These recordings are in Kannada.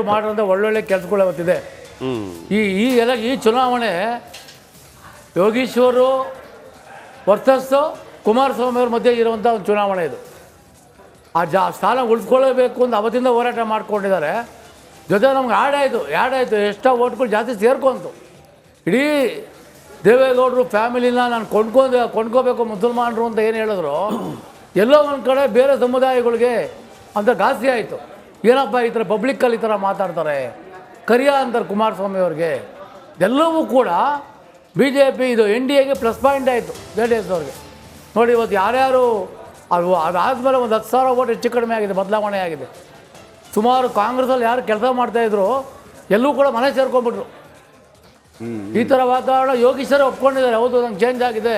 ಮಾಡಿರೋಂಥ ಒಳ್ಳೊಳ್ಳೆ ಕೆಲಸಗಳು ಅವತ್ತಿದೆ. ಈ ಚುನಾವಣೆ ಯೋಗೀಶ್ವರು ವರ್ಸಸ್ ಕುಮಾರಸ್ವಾಮಿ ಅವ್ರ ಮಧ್ಯೆ ಇರುವಂಥ ಒಂದು ಚುನಾವಣೆ ಇದು. ಸ್ಥಾನ ಉಳಿಸ್ಕೊಳ್ಳಬೇಕು ಅಂತ ಅವತ್ತಿಂದ ಹೋರಾಟ ಮಾಡ್ಕೊಂಡಿದ್ದಾರೆ. ಜೊತೆ ನಮ್ಗೆ ಆಡಾಯಿತು ಎಷ್ಟೋ ಓಟ್ಗಳು ಜಾಸ್ತಿ ಸೇರ್ಕೊಂತು. ಇಡೀ ದೇವೇಗೌಡರು ಫ್ಯಾಮಿಲಿನ ನಾನು ಕೊಂಡ್ಕೋಬೇಕು ಮುಸಲ್ಮಾನರು ಅಂತ ಏನು ಹೇಳಿದ್ರು, ಎಲ್ಲೋ ಒಂದು ಕಡೆ ಬೇರೆ ಸಮುದಾಯಗಳಿಗೆ ಅಂತ ಘಾಸಿ ಆಯಿತು. ಏನಪ್ಪ ಈ ಥರ ಪಬ್ಲಿಕ್ಕಲ್ಲಿ ಈ ಥರ ಮಾತಾಡ್ತಾರೆ, ಕರಿಯ ಅಂತಾರೆ ಕುಮಾರಸ್ವಾಮಿ ಅವ್ರಿಗೆ. ಎಲ್ಲವೂ ಕೂಡ BJP ಇದು NDAಗೆ ಪ್ಲಸ್ ಪಾಯಿಂಟ್ ಆಯಿತು JDS ಅವ್ರಿಗೆ. ನೋಡಿ ಇವತ್ತು ಯಾರ್ಯಾರು ಅದಾದಮೇಲೆ ಒಂದು 10,000 ಓಟ್ ಹೆಚ್ಚು ಕಡಿಮೆ ಆಗಿದೆ, ಬದಲಾವಣೆ ಆಗಿದೆ. ಸುಮಾರು ಕಾಂಗ್ರೆಸ್ಸಲ್ಲಿ ಯಾರು ಕೆಲಸ ಮಾಡ್ತಾಯಿದ್ರು ಎಲ್ಲೂ ಕೂಡ ಮನೆ ಸೇರ್ಕೊಂಡ್ಬಿಟ್ರು. ಈ ಥರ ವಾತಾವರಣ ಯೋಗೀಶ್ವರ ಒಪ್ಕೊಂಡಿದ್ದಾರೆ. ಹೌದು, ನಂಗೆ ಚೇಂಜ್ ಆಗಿದೆ,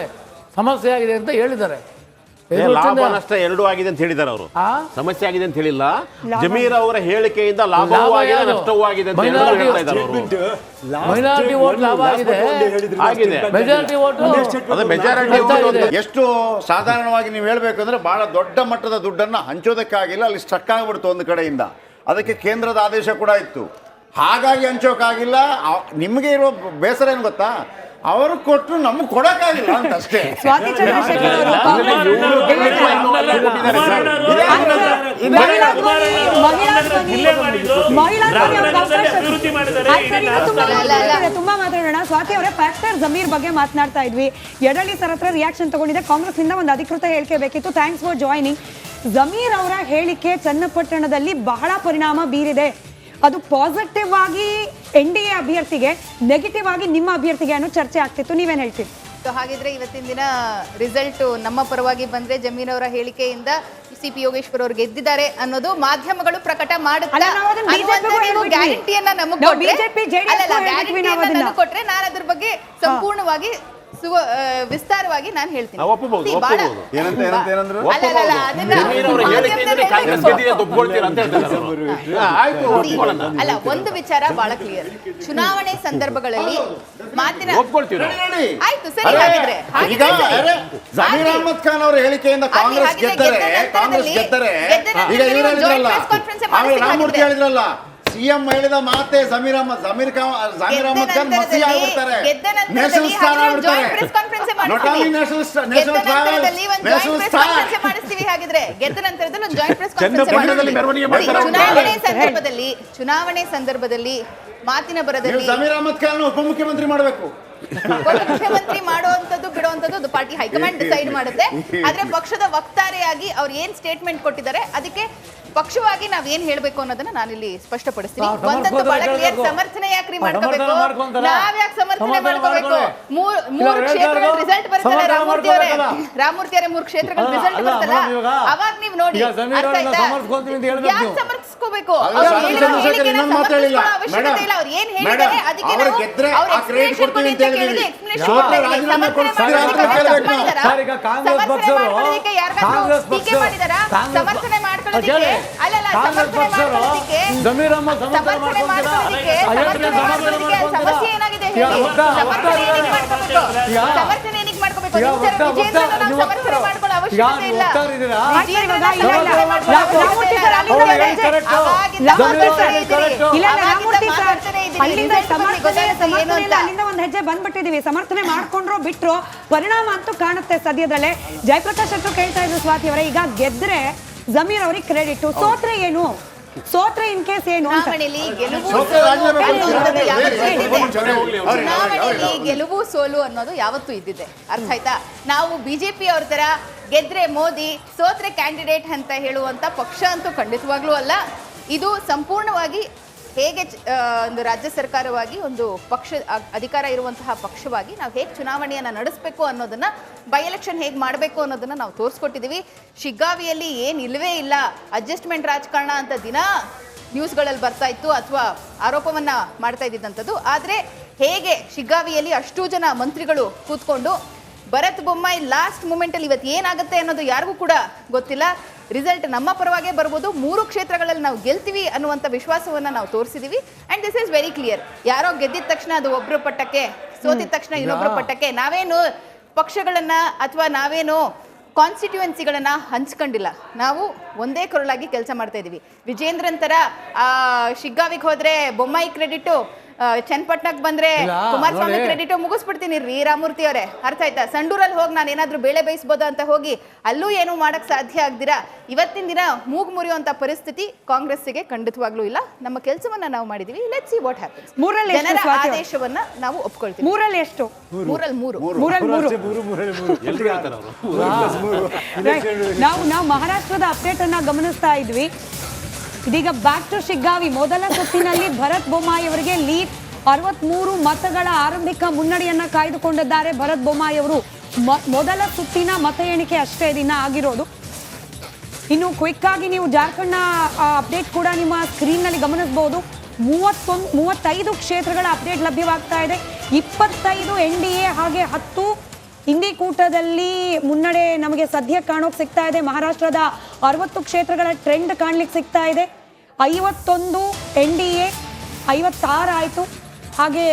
ಸಮಸ್ಯೆ ಆಗಿದೆ ಅಂತ ಹೇಳಿದ್ದಾರೆ. ಲಾಭ ನಷ್ಟ ಎರಡೂ ಆಗಿದೆ ಅಂತ ಹೇಳಿದ್ದಾರೆ ಅವರು. ಸಮಸ್ಯೆ ಆಗಿದೆ ಅಂತ ಹೇಳಿಲ್ಲ. ಜಮೀರ್ ಅವರ ಹೇಳಿಕೆಯಿಂದ ಲಾಭವೂ ಆಗಿದೆ ನಷ್ಟವೂ ಆಗಿದೆ ಅಂತ ಹೇಳ್ತಾ ಇದ್ದಾರೆ ಅವರು. ಮೈನಾರಿಟಿ ವೋಟ್ ಲಾಭ ಆಗಿದೆ, ಮೆಜಾರಿಟಿ ವೋಟ್ ಎಷ್ಟು ಸಾಧಾರಣವಾಗಿ ನೀವು ಹೇಳ್ಬೇಕಂದ್ರೆ ಬಹಳ ದೊಡ್ಡ ಮಟ್ಟದ ದುಡ್ಡನ್ನು ಹಂಚೋದಕ್ಕಾಗಿಲ್ಲ, ಅಲ್ಲಿ ಸ್ಟ್ರಕ್ ಆಗಿಬಿಡ್ತು ಒಂದು ಕಡೆಯಿಂದ. ಅದಕ್ಕೆ ಕೇಂದ್ರದ ಆದೇಶ ಕೂಡ ಇತ್ತು, ಹಾಗಾಗಿ ಹಂಚೋಕ್ಕಾಗಿಲ್ಲ. ನಿಮಗೆ ಇರುವ ಬೇಸರ ಏನು ಗೊತ್ತಾ, ಅವರು ಕೊಟ್ಟರು ನಮ್ಗೆ ಕೊಡಕ್ಕಾಗಿಲ್ಲ ಅಂತ ಅಷ್ಟೇ. ತುಂಬಾ ಮಾತಾಡೋಣ. ಸ್ವಾತಿ ಅವರೇ, ಫ್ಯಾಕ್ಟರ್ ಜಮೀರ್ ಬಗ್ಗೆ ಮಾತನಾಡ್ತಾ ಇದ್ವಿ. ಯಡಳ್ಳಿ ಸರ್ ಹತ್ರ ರಿಯಾಕ್ಷನ್ ತಗೊಂಡಿದೆ. ಕಾಂಗ್ರೆಸ್ ನಿಂದ ಒಂದು ಅಧಿಕೃತ ಹೇಳಿಕೆ ಬೇಕಿತ್ತು. Thanks for joining. ಜಮೀರ್ ಅವರ ಹೇಳಿಕೆ ಚನ್ನಪಟ್ಟಣದಲ್ಲಿ ಬಹಳ ಪರಿಣಾಮ ಬೀರಿದೆ. ಅದು ಪಾಸಿಟಿವ್ ಆಗಿ NDA ಅಭ್ಯರ್ಥಿಗೆ, ನೆಗೆಟಿವ್ ಆಗಿ ನಿಮ್ಮ ಅಭ್ಯರ್ಥಿಗೆ ಅನ್ನೋ ಚರ್ಚೆ ಆಗ್ತಿತ್ತು. ನೀವೇನು ಹೇಳ್ತೀರಿ? ಹಾಗಿದ್ರೆ ಇವತ್ತಿನ ದಿನ ರಿಸಲ್ಟ್ ನಮ್ಮ ಪರವಾಗಿ ಬಂದ್ರೆ ಜಮೀರ್ ಅವರ ಹೇಳಿಕೆಯಿಂದ CP ಯೋಗೇಶ್ವರ್ ಅವರು ಗೆದ್ದಿದ್ದಾರೆ ಅನ್ನೋದು ಮಾಧ್ಯಮಗಳು ಪ್ರಕಟ ಮಾಡುತ್ತಾರೆ. ಗ್ಯಾರಂಟಿಯನ್ನ ನಮಗೆ ಕೊಟ್ರೆ ನಾನು ಅದ್ರ ಬಗ್ಗೆ ಸಂಪೂರ್ಣವಾಗಿ ವಿಸ್ತಾರವಾಗಿ ನಾನು ಹೇಳ್ತೀನಿ. ಅಲ್ಲ, ಒಂದು ವಿಚಾರ ಬಹಳ ಕ್ಲಿಯರ್. ಚುನಾವಣೆ ಸಂದರ್ಭಗಳಲ್ಲಿ ಮಾತಿನ ಆಯ್ತು ಸರಿ. ಹಾಗಿದ್ರೆ ಜಮೀರ್ ಅಹ್ಮದ್ ಖಾನ್ ಅವರ ಹೇಳಿಕೆಯಿಂದ ಕಾಂಗ್ರೆಸ್ ಗೆದ್ದರೆ ಈಗ ರಾಮಮೂರ್ತಿ ಹೇಳಿದ್ರಲ್ಲ, CM ಹೇಳಿದ ಮಾತೆ ಜಮೀರ್ ಅಹ್ಮದ್ ಖಾನ್ ಮಸಿ ಆಗ್ಬಿಡ್ತಾರೆ, ನ್ಯಾಷನಲ್ ಸ್ಟಾರ್ ಆಗ್ಬಿಡ್ತಾರೆ. Not only national star, national travel, national star ಮಾಡಿಸ್ತೀವಿ. ಹಾಗಿದ್ರೆ ಗೆದ್ದ ನಂತರದಲ್ಲಿ ಒಂದು ಜಾಯಿಂಟ್ ಪ್ರೆಸ್ ಕಾನ್ಫರೆನ್ಸ್ ಚುನಾವಣೆ ಸಂದರ್ಭದಲ್ಲಿ ಮಾತಿನ ಬರದಲ್ಲಿ ಜಮೀರ್ ಅಹ್ಮದ್ ಖಾನ್ ಉಪಮುಖ್ಯಮಂತ್ರಿ ಮಾಡಬೇಕು. ಮುಖ್ಯಮಂತ್ರಿ ಮಾಡುವಂತದ್ದು ಬಿಡುವಂತದ್ದು ಅದು ಪಾರ್ಟಿ ಹೈಕಮಾಂಡ್ ಡಿಸೈಡ್ ಮಾಡುತ್ತೆ. ಆದ್ರೆ ಪಕ್ಷದ ವಕ್ತಾರೆಯಾಗಿ ಅವ್ರು ಏನ್ ಸ್ಟೇಟ್ಮೆಂಟ್ ಕೊಟ್ಟಿದ್ದಾರೆ ಅದಕ್ಕೆ ಪಕ್ಷವಾಗಿ ನಾವ್ ಏನ್ ಹೇಳ್ಬೇಕು ಅನ್ನೋದನ್ನ ನಾನಿಲ್ಲಿ ಸ್ಪಷ್ಟಪಡಿಸ್ತೀನಿ. ಒಂದಂತೂ ಬಹಳ ಕ್ಲಿಯರ್, ಸಮರ್ಥನೆ ಯಾಕ್ರಿ ಮಾಡ್ಕೋಬೇಕು, ನಾವ್ ಯಾಕೆ ಸಮರ್ಥನೆ ಮಾಡ್ಕೋಬೇಕು? ಮೂರು ಕ್ಷೇತ್ರಗಳ ರಿಸಲ್ಟ್ ಬರ್ತಲ್ಲ, ರಾಮಮೂರ್ತಿ ಅವರೇ 3 ಕ್ಷೇತ್ರಗಳ ರಿಸಲ್ಟ್ ಬರ್ತಲ್ಲ, ಅವಾಗ ನೀವ್ ನೋಡಿ ಅರ್ಥ ಆಯ್ತಾ? ಯಾಕೆ ಸಮರ್ಥಿಸ್ಕೋಬೇಕು? ಅವಶ್ಯಕತೆ ಇಲ್ಲ. ಅವ್ರು ಏನ್ ಹೇಳಿದ್ದಾರೆ ಅದಕ್ಕೆ ಸಮರ್ಥನೆ ಮಾಡ್ಕೊಳ್ಳೋದಕ್ಕೆ ಜಮೀರ್ ಅಹ್ಮದ್ ಸಮಸ್ಯೆ ಏನಾಗಿದೆ ಹೇಳಿ? ಸಮರ್ಥನೆ ಏನಕ್ಕೆ ಮಾಡ್ಕೋಬೇಕು? ಸಮರ್ಥನೆ ಮಾಡ್ಕೊಳ್ಳೋ ಅವಶ್ಯಕತೆ ಇಲ್ಲ. ಅಲ್ಲಿಂದ ಒಂದ್ ಹೆಜ್ಜೆ ಬಂದ್ಬಿಟ್ಟಿದೀವಿ. ಸಮರ್ಥನೆ ಮಾಡ್ಕೊಂಡ್ರು ಬಿಟ್ರು ಪರಿಣಾಮ ಅಂತೂ ಕಾಣುತ್ತೆ ಸದ್ಯದಲ್ಲೇ. ಜಯಪ್ರಕಾಶ್ ಅವರು ಕೇಳ್ತಾ ಇದ್ರು ಸ್ವಾತಿ ಅವರೇ, ಈಗ ಗೆದ್ರೆ ಜಮೀರ್ ಅವ್ರಿಗೆ ಕ್ರೆಡಿಟ್, ಸೋತ್ರೆ ಏನು? ಸೋತ್ರೆ ಇನ್ ಕೇಸ್ ಏನು? ಚುನಾವಣೆಯಲ್ಲಿ ಗೆಲುವು ಸೋಲು ಅನ್ನೋದು ಯಾವತ್ತೂ ಇದ್ದಿದೆ. ಅರ್ಥ ಆಯ್ತಾ? ನಾವು BJP ಅವ್ರ ತರ ಗೆದ್ರೆ ಮೋದಿ, ಸೋತ್ರೆ ಕ್ಯಾಂಡಿಡೇಟ್ ಅಂತ ಹೇಳುವಂತ ಪಕ್ಷ ಅಂತೂ ಖಂಡಿತವಾಗ್ಲೂ ಅಲ್ಲ. ಇದು ಸಂಪೂರ್ಣವಾಗಿ ಹೇಗೆ ಒಂದು ರಾಜ್ಯ ಸರ್ಕಾರವಾಗಿ ಒಂದು ಪಕ್ಷ ಅಧಿಕಾರ ಇರುವಂತಹ ಪಕ್ಷವಾಗಿ ನಾವು ಹೇಗೆ ಚುನಾವಣೆಯನ್ನು ನಡೆಸಬೇಕು ಅನ್ನೋದನ್ನ, ಬೈ ಎಲೆಕ್ಷನ್ ಹೇಗೆ ಮಾಡಬೇಕು ಅನ್ನೋದನ್ನ ನಾವು ತೋರಿಸ್ಕೊಟ್ಟಿದ್ದೀವಿ. ಶಿಗ್ಗಾವಿಯಲ್ಲಿ ಏನು ಇಲ್ಲವೇ ಇಲ್ಲ, ಅಡ್ಜಸ್ಟ್ಮೆಂಟ್ ರಾಜಕಾರಣ ಅಂತ ದಿನ ನ್ಯೂಸ್ಗಳಲ್ಲಿ ಬರ್ತಾ ಇತ್ತು ಅಥವಾ ಆರೋಪವನ್ನ ಮಾಡ್ತಾ ಇದ್ದಿದ್ದಂಥದ್ದು. ಆದರೆ ಹೇಗೆ ಶಿಗ್ಗಾವಿಯಲ್ಲಿ ಅಷ್ಟೂ ಜನ ಮಂತ್ರಿಗಳು ಕೂತ್ಕೊಂಡು ಭರತ್ ಬೊಮ್ಮಾಯಿ ಲಾಸ್ಟ್ ಮೂಮೆಂಟಲ್ಲಿ ಇವತ್ತು ಏನಾಗುತ್ತೆ ಅನ್ನೋದು ಯಾರಿಗೂ ಕೂಡ ಗೊತ್ತಿಲ್ಲ. ರಿಸಲ್ಟ್ ನಮ್ಮ ಪರವಾಗೇ ಬರ್ಬೋದು. 3 ಕ್ಷೇತ್ರಗಳಲ್ಲಿ ನಾವು ಗೆಲ್ತೀವಿ ಅನ್ನುವಂಥ ವಿಶ್ವಾಸವನ್ನು ನಾವು ತೋರಿಸಿದ್ದೀವಿ. And this is very clear. ಯಾರೋ ಗೆದ್ದಿದ ತಕ್ಷಣ ಅದು ಒಬ್ಬರು ಪಟ್ಟಕ್ಕೆ, ಸೋತಿದ ತಕ್ಷಣ ಇನ್ನೊಬ್ಬರು ಪಟ್ಟಕ್ಕೆ, ನಾವೇನು ಪಕ್ಷಗಳನ್ನು ಅಥವಾ ನಾವೇನು ಕಾನ್ಸ್ಟಿಟ್ಯೂಯೆನ್ಸಿಗಳನ್ನ ಹಂಚ್ಕೊಂಡಿಲ್ಲ. ನಾವು ಒಂದೇ ಕೊರಳಾಗಿ ಕೆಲಸ ಮಾಡ್ತಾ ಇದೀವಿ. ವಿಜೇಂದ್ರನ್ ತರ ಶಿಗ್ಗಾವಿಗೆ ಹೋದ್ರೆ ಬೊಮ್ಮಾಯಿ ಕ್ರೆಡಿಟು, ಚನ್ನಪಟ್ಟಣಕ್ಕೆ ಬಂದ್ರೆ ಕುಮಾರಸ್ವಾಮಿ ಕ್ರೆಡಿಟ್ ಮುಗಿಸ್ಬಿಡ್ತೀನಿ ರೀ ರಾಮೂರ್ತಿ ಅವರೇ. ಅರ್ಥ ಆಯ್ತಾ? ಸಂಡೂರಲ್ಲಿ ಹೋಗಿ ನಾನು ಏನಾದ್ರೂ ಬೇಳೆ ಬೇಯಿಸ್ಬೋದಾ ಅಂತ ಹೋಗಿ ಅಲ್ಲೂ ಏನು ಮಾಡಕ್ ಸಾಧ್ಯ ಆಗ್ದಿರಾ ಇವತ್ತಿನ ದಿನ ಮೂಗು ಮುರಿಯುವಂತ ಪರಿಸ್ಥಿತಿ ಕಾಂಗ್ರೆಸ್ಸಿಗೆ ಖಂಡಿತವಾಗ್ಲೂ ಇಲ್ಲ. ನಮ್ಮ ಕೆಲಸವನ್ನ ನಾವು ಮಾಡಿದೀವಿ. Let's see what happens. ಜನರ ಆದೇಶವನ್ನ ನಾವು ಒಪ್ಕೊಳ್ತೀವಿ. ಮೂರಲ್ಲಿ ಎಷ್ಟು? ಮೂರಲ್ಲಿ ಮೂರು. ನಾವು ಮಹಾರಾಷ್ಟ್ರದ ಅಪ್ಡೇಟ್ ಅನ್ನ ಗಮನಿಸ್ತಾ ಇದ್ವಿ. ಇದೀಗ ಬ್ಯಾಕ್ ಟು ಶಿಗ್ಗಾವಿ. ಮೊದಲ ಸುತ್ತಿನಲ್ಲಿ ಭರತ್ ಬೊಮ್ಮಾಯಿ ಅವರಿಗೆ ಲೀಡ್ 63 ಮತಗಳ ಆರಂಭಿಕ ಮುನ್ನಡೆಯನ್ನ ಕಾಯ್ದುಕೊಂಡಿದ್ದಾರೆ ಭರತ್ ಬೊಮ್ಮಾಯಿ ಅವರು. ಮೊದಲ ಸುತ್ತಿನ ಮತ ಎಣಿಕೆ ಅಷ್ಟೇ ದಿನ ಆಗಿರೋದು. ಇನ್ನು ಕ್ವಿಕ್ ಆಗಿ ನೀವು ಜಾರ್ಖಂಡ್ನ ಅಪ್ಡೇಟ್ ಕೂಡ ನಿಮ್ಮ ಸ್ಕ್ರೀನ್ ನಲ್ಲಿ ಗಮನಿಸಬಹುದು. 35 ಕ್ಷೇತ್ರಗಳ ಅಪ್ಡೇಟ್ ಲಭ್ಯವಾಗ್ತಾ ಇದೆ. 25 NDA ಹಾಗೆ 10 ಇಂಡಿ ಕೂಟದಲ್ಲಿ ಮುನ್ನಡೆ ನಮಗೆ ಸದ್ಯ ಕಾಣೋಕೆ ಸಿಗ್ತಾ ಇದೆ. ಮಹಾರಾಷ್ಟ್ರದ 60 ಕ್ಷೇತ್ರಗಳ ಟ್ರೆಂಡ್ ಕಾಣ್ಲಿಕ್ಕೆ ಸಿಗ್ತಾ ಇದೆ. 51 NDA, 56 ಆಯಿತು, ಹಾಗೆ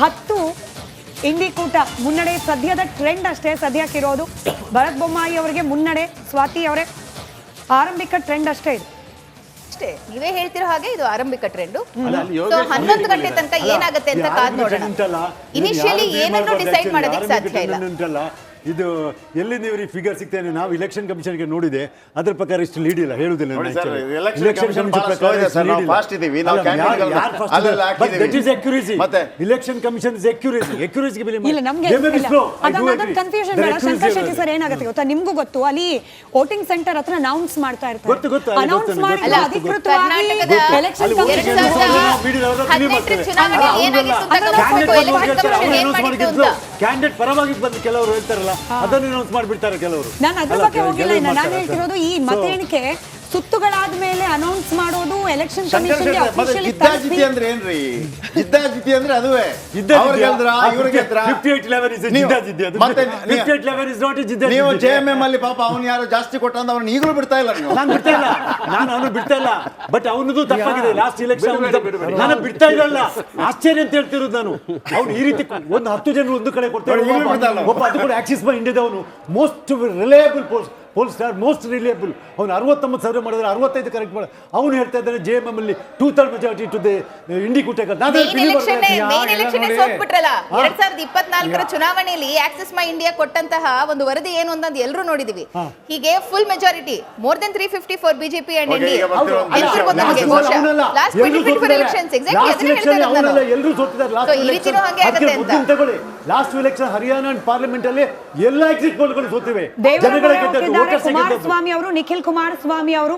10 ಇಂಡಿ ಕೂಟ ಮುನ್ನಡೆ. ಸದ್ಯದ ಟ್ರೆಂಡ್ ಅಷ್ಟೇ ಸದ್ಯಕ್ಕಿರೋದು. ಭರತ್ ಬೊಮ್ಮಾಯಿ ಅವರಿಗೆ ಮುನ್ನಡೆ. ಸ್ವಾತಿ ಅವರೇ, ಆರಂಭಿಕ ಟ್ರೆಂಡ್ ಅಷ್ಟೇ ಇದೆ. ಅಷ್ಟೇ, ನೀವೇ ಹೇಳ್ತಿರೋ ಹಾಗೆ ಇದು ಆರಂಭಿಕ ಟ್ರೆಂಡು. 11 ಗಂಟೆ ತನಕ ಏನಾಗುತ್ತೆ ಅಂತ ಕಾದ್ ನೋಡೋಣ. ಇನಿಷಿಯಲಿ ಏನನ್ನು ಡಿಸೈಡ್ ಮಾಡೋದಕ್ಕೆ ಸಾಧ್ಯ ಇಲ್ಲ. ಇದು ಎಲ್ಲಿ ನೀವು ಫಿಗರ್ ಸಿಗ್ತೇನೆ. ನಾವು ಇಲೆಕ್ಷನ್ ಕಮಿಷನ್ಗೆ ನೋಡಿದೆ, ಅದ್ರ ಪ್ರಕಾರ ಇಷ್ಟು ಲೀಡ್ ಇಲ್ಲ, ಹೇಳುದಿಲ್ಲ. ಇಲೆಕ್ಷನ್ ಕಮಿಷನ್ ಪ್ರಕಾರ ಇಲೆಕ್ಷನ್ ಕಮಿಷನ್ ಎಕ್ಯುರೇಸಿ ಇಲ್ಲ ನಮ್ಗೆ ಕನ್ಫ್ಯೂಷನ್ ಬೇಡ. ಶಂಕರ್ ಶೆಟ್ಟಿ ಸರ್ ಏನಾಗುತ್ತೆ ಗೊತ್ತಾ, ನಿಮ್ಗೂ ಗೊತ್ತು, ಅಲ್ಲಿ ವೋಟಿಂಗ್ ಸೆಂಟರ್ ಹತ್ರ ಅನೌನ್ಸ್ ಮಾಡ್ತಾ ಇರ್ತಾರೆ. ಅನೌನ್ಸ್ ಮಾಡಿ ಅಧಿಕೃತವಾಗಿ ಎಲೆಕ್ಷನ್ ಕ್ಯಾಂಡಿಡೇಟ್ ಪರವಾಗಿ ಬಂದು ಕೆಲವರು ಹೇಳ್ತಾರಲ್ಲ, ಅದನ್ನು ಅನೌನ್ಸ್ ಮಾಡಿಬಿಡ್ತಾರೆ ಕೆಲವರು. ನಾನು ಅದ್ರ ಬಗ್ಗೆ ಹೋಗಿಲ್ಲ. ನಾನು ಹೇಳ್ತಿರೋದು ಈ ಮತ ಎಣಿಕೆ ಸುತ್ತುಗಳಾದ ಮೇಲೆ ಅನೌನ್ಸ್ ಮಾಡೋದು ಎಲೆಕ್ಷನ್ ಕಮಿಷನ್ ಜಿದ್ದಾಜಿತಿ ಅಂದ್ರೆ ಏನ್ರಿ? ಜಿದ್ದಾಜಿತಿ ಅಂದ್ರೆ ಅದುವೇ. ನೀವು JMM ಅಲ್ಲಿ ಪಾಪ ಅವನು ಯಾರು ಜಾಸ್ತಿ ಕೊಟ್ಟ ಅಂತ ಅವ್ನು ಈಗಲೂ ಬಿಡ್ತಾ ಇಲ್ಲ. ನಾನು ಬಿಡ್ತಾ ಇಲ್ಲ, ನಾನು ಅವನು ಬಿಡ್ತಾ ಇಲ್ಲ. ಬಟ್ ಅವನದು ತಪ್ಪಾಗಿದೆ. ಲಾಸ್ಟ್ ಇಲೆಕ್ಷನ್ ನಾನು ಬಿಡ್ತಾ ಇಲ್ಲ. ಆಶ್ಚರ್ಯ ಅಂತ ಹೇಳ್ತಿರೋದು ನಾನು. ಅವ್ನು ಈ ರೀತಿ ಒಂದು 10 ಜನರು ಒಂದು ಕಡೆ ಕೊಡ್ತಾರೆ. ಒಬ್ಬ ಅದು ಕೂಡ ಆಕ್ಸಿಸ್ ಬ್ಯಾಂಕ್ ಇಂಡಿಯಾದವನು, most reliable pollster, most reliable. ಅವನು 69,000 ಮಾಡಿದ್ರೆ 65 ಕರೆಕ್ಟ್ ಮಾಡ. ಅವನು ಹೇಳ್ತಾ ಇದ್ದಾನೆ JMM ಅಲ್ಲಿ 2/3 ಮೆಜಾರಿಟಿ ಟು ದ ಇಂಡಿ ಕೂಟ. 2024 ಚುನಾವಣೆಯಲ್ಲಿ ಆಕ್ಸಿಸ್ ಮೈ ಇಂಡಿಯಾ ಕೊಟ್ಟಂತಹ ಒಂದು ವರದಿ ಏನು ಅಂತ ಎಲ್ಲರೂ ನೋಡಿದೀವಿ. ಹೀಗೆ full majority more than 350 for BJP and NDA. Last election Haryana and parliament ಅಲ್ಲಿ ಎಲ್ಲ ಎಕ್ಸಿಟ್ ಪೋಲ್ಗಳು ಸೋತಿವೆ. ಕುಮಾರಸ್ವಾಮಿ ಅವರು, ನಿಖಿಲ್ ಕುಮಾರಸ್ವಾಮಿ ಅವರು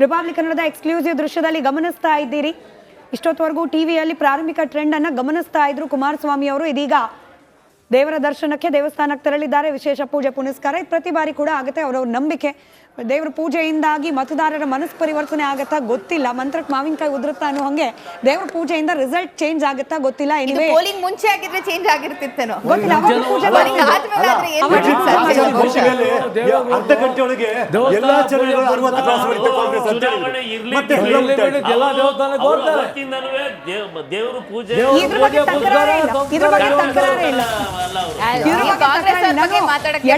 ರಿಪಬ್ಲಿಕ್ ಕನ್ನಡದ ಎಕ್ಸ್ಕ್ಲೂಸಿವ್ ದೃಶ್ಯದಲ್ಲಿ ಗಮನಿಸ್ತಾ ಇದ್ದೀರಿ. ಇಷ್ಟೊತ್ತವರೆಗೂ ಟಿವಿಯಲ್ಲಿ ಪ್ರಾರಂಭಿಕ ಟ್ರೆಂಡ್ ಅನ್ನ ಗಮನಿಸ್ತಾ ಇದ್ರು ಕುಮಾರಸ್ವಾಮಿ ಅವರು. ಇದೀಗ ದೇವರ ದರ್ಶನಕ್ಕೆ ದೇವಸ್ಥಾನಕ್ಕೆ ತೆರಳಿದ್ದಾರೆ. ವಿಶೇಷ ಪೂಜೆ ಪುನಸ್ಕಾರ ಇದು ಪ್ರತಿ ಬಾರಿ ಕೂಡ ಆಗುತ್ತೆ. ಅವರವ್ರ ನಂಬಿಕೆ. ದೇವರ ಪೂಜೆಯಿಂದಾಗಿ ಮತದಾರರ ಮನಸ್ಸು ಪರಿವರ್ತನೆ ಆಗತ್ತಾ ಗೊತ್ತಿಲ್ಲ. ಮಂತ್ರಕ್ಕೆ ಮಾವಿನಕಾಯಿ ಉದುರುತ್ತಾ ಅನ್ನೋ ಹಂಗೆ ದೇವರ ಪೂಜೆಯಿಂದ ರಿಸಲ್ಟ್ ಚೇಂಜ್ ಆಗತ್ತಾ ಗೊತ್ತಿಲ್ಲ. ಪೋಲಿಂಗ್ ಮುಂಚೆ ಆಗಿದ್ರೆ ಚೇಂಜ್ ಆಗಿರ್ತಿತ್ತೇನೋ ಅರ್ಧ ಗಂಟೆ ಒಳಗೆ ಎಲ್ಲಾ ಜನಗಳು 60 ಕ್ರಾಸ್ ಮಾಡಿದ್ದಾರೆ ಕಾಂಗ್ರೆಸ್ ಅಂತ ಮತ್ತೆ ದೇವರು ಪೂಜೆ ಇದ್ರ ಬಗ್ಗೆ ತಕರಾರೇ ಇಲ್ಲ. ಕಾಂಗ್ರೆಸ್ ಬಗ್ಗೆ ಮಾತಾಡಕ್ಕೆ